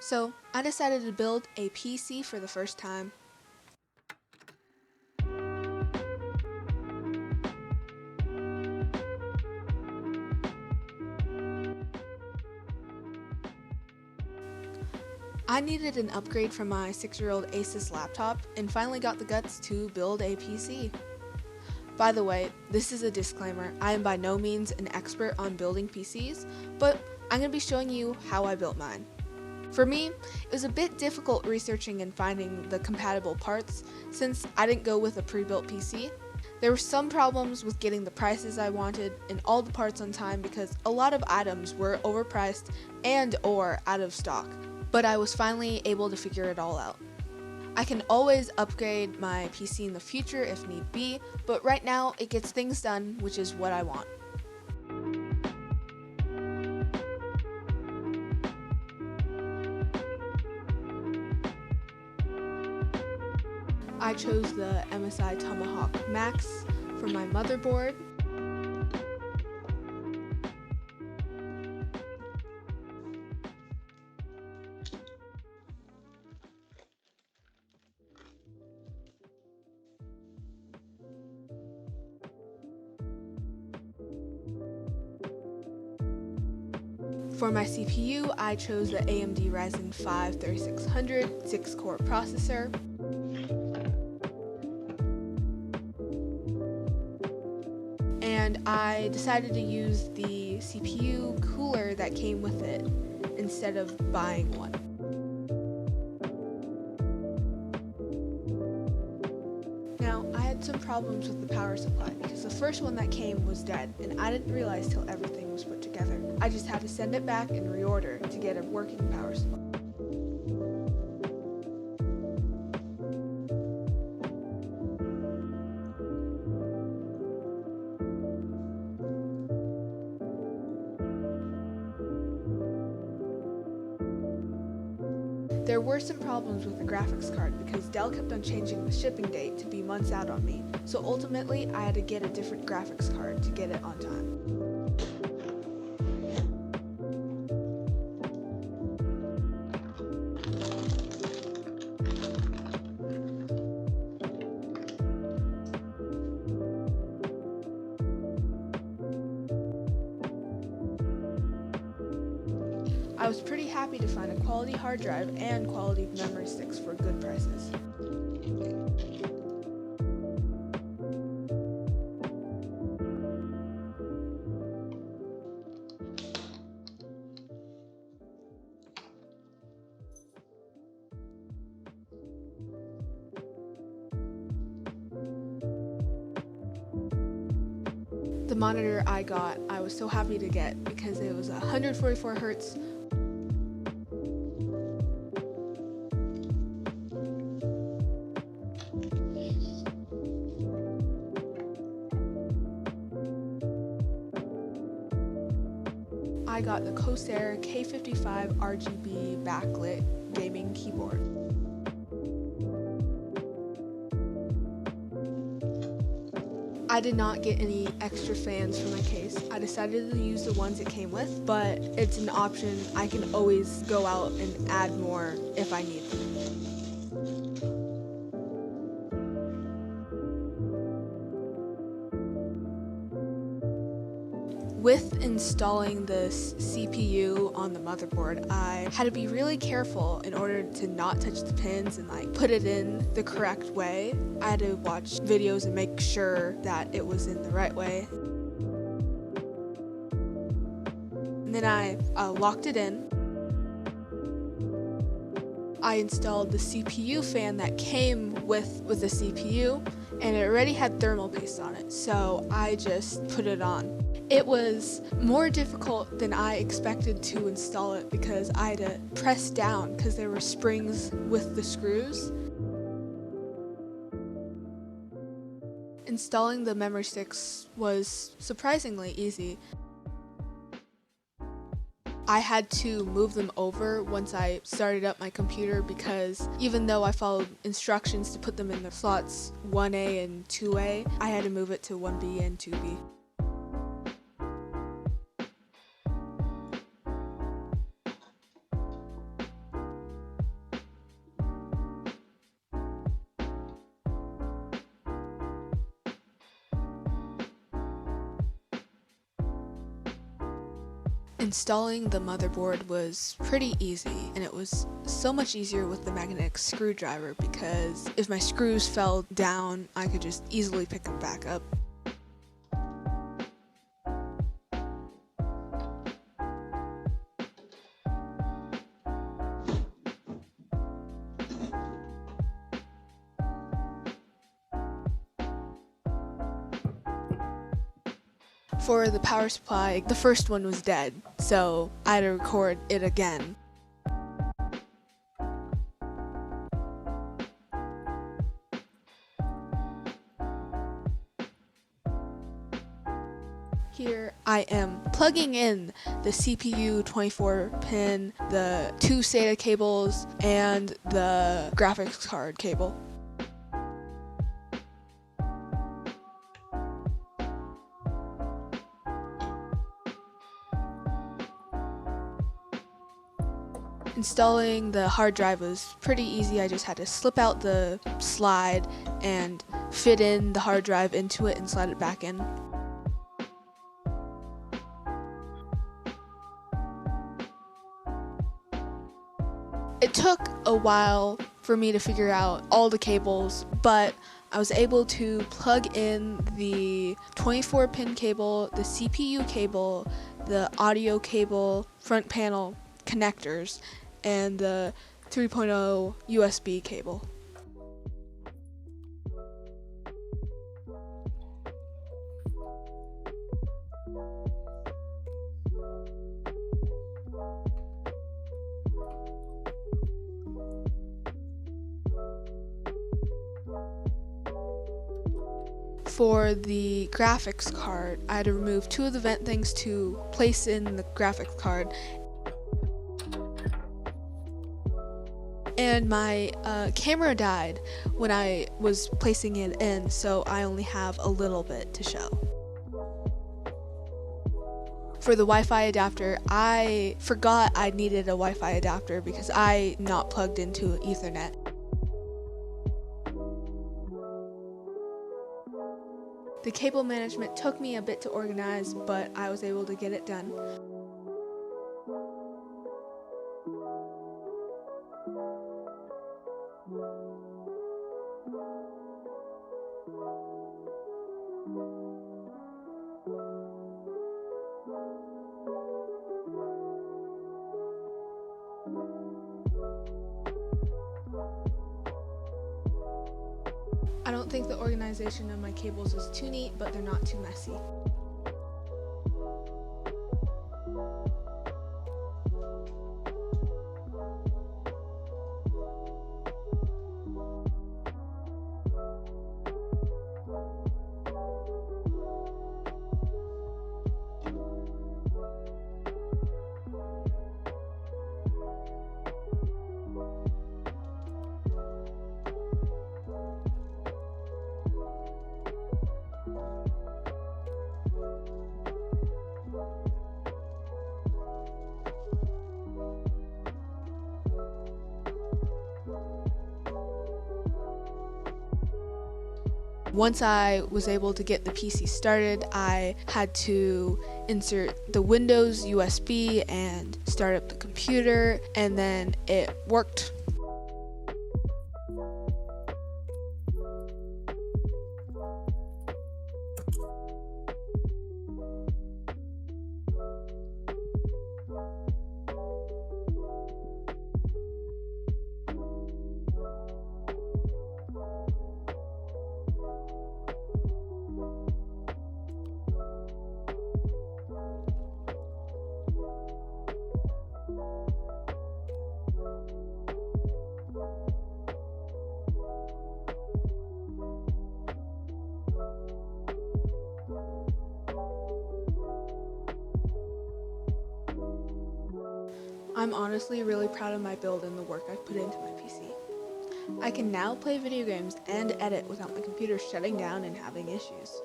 So I decided to build a PC for the first time. I needed an upgrade from my 6-year-old Asus laptop and finally got the guts to build a PC. By the way, this is a disclaimer, I am by no means an expert on building PCs, but I'm going to be showing you how I built mine. For me, it was a bit difficult researching and finding the compatible parts since I didn't go with a pre-built PC. There were some problems with getting the prices I wanted and all the parts on time because a lot of items were overpriced and or out of stock, but I was finally able to figure it all out. I can always upgrade my PC in the future if need be, but right now it gets things done, which is what I want. I chose the MSI Tomahawk Max for my motherboard. For my CPU, I chose the AMD Ryzen 5 3600 6-core processor. And I decided to use the CPU cooler that came with it instead of buying one. Now, I had some problems with the power supply because the first one that came was dead and I didn't realize till everything was put together. I just had to send it back and reorder to get a working power supply. There were some problems with the graphics card because Dell kept on changing the shipping date to be months out on me, so ultimately I had to get a different graphics card to get it on time. I was pretty happy to find a quality hard drive and quality memory sticks for good prices. The monitor I got, I was so happy to get because it was 144 Hz. I got the Corsair K55 RGB backlit gaming keyboard. I did not get any extra fans for my case. I decided to use the ones it came with, but it's an option. I can always go out and add more if I need them. With installing this CPU on the motherboard, I had to be really careful in order to not touch the pins and put it in the correct way. I had to watch videos and make sure that it was in the right way. And then I locked it in. I installed the CPU fan that came with the CPU, and it already had thermal paste on it, so I just put it on. It was more difficult than I expected to install it because I had to press down because there were springs with the screws. Installing the memory sticks was surprisingly easy. I had to move them over once I started up my computer because even though I followed instructions to put them in the slots 1A and 2A, I had to move it to 1B and 2B. Installing the motherboard was pretty easy, and it was so much easier with the magnetic screwdriver because if my screws fell down, I could just easily pick them back up. For the power supply, the first one was dead, so I had to record it again. Here I am plugging in the CPU 24 pin, the two SATA cables, and the graphics card cable. Installing the hard drive was pretty easy. I just had to slip out the slide and fit in the hard drive into it and slide it back in. It took a while for me to figure out all the cables, but I was able to plug in the 24 pin cable, the CPU cable, the audio cable, front panel connectors, and the 3.0 USB cable. For the graphics card, I had to remove two of the vent things to place in the graphics card. And my camera died when I was placing it in, so I only have a little bit to show. For the Wi-Fi adapter, I forgot I needed a Wi-Fi adapter because I'm not plugged into Ethernet. The cable management took me a bit to organize, but I was able to get it done. I don't think the organization of my cables is too neat, but they're not too messy. Once I was able to get the PC started, I had to insert the Windows USB and start up the computer, and then it worked. I'm honestly really proud of my build and the work I've put into my PC. I can now play video games and edit without my computer shutting down and having issues.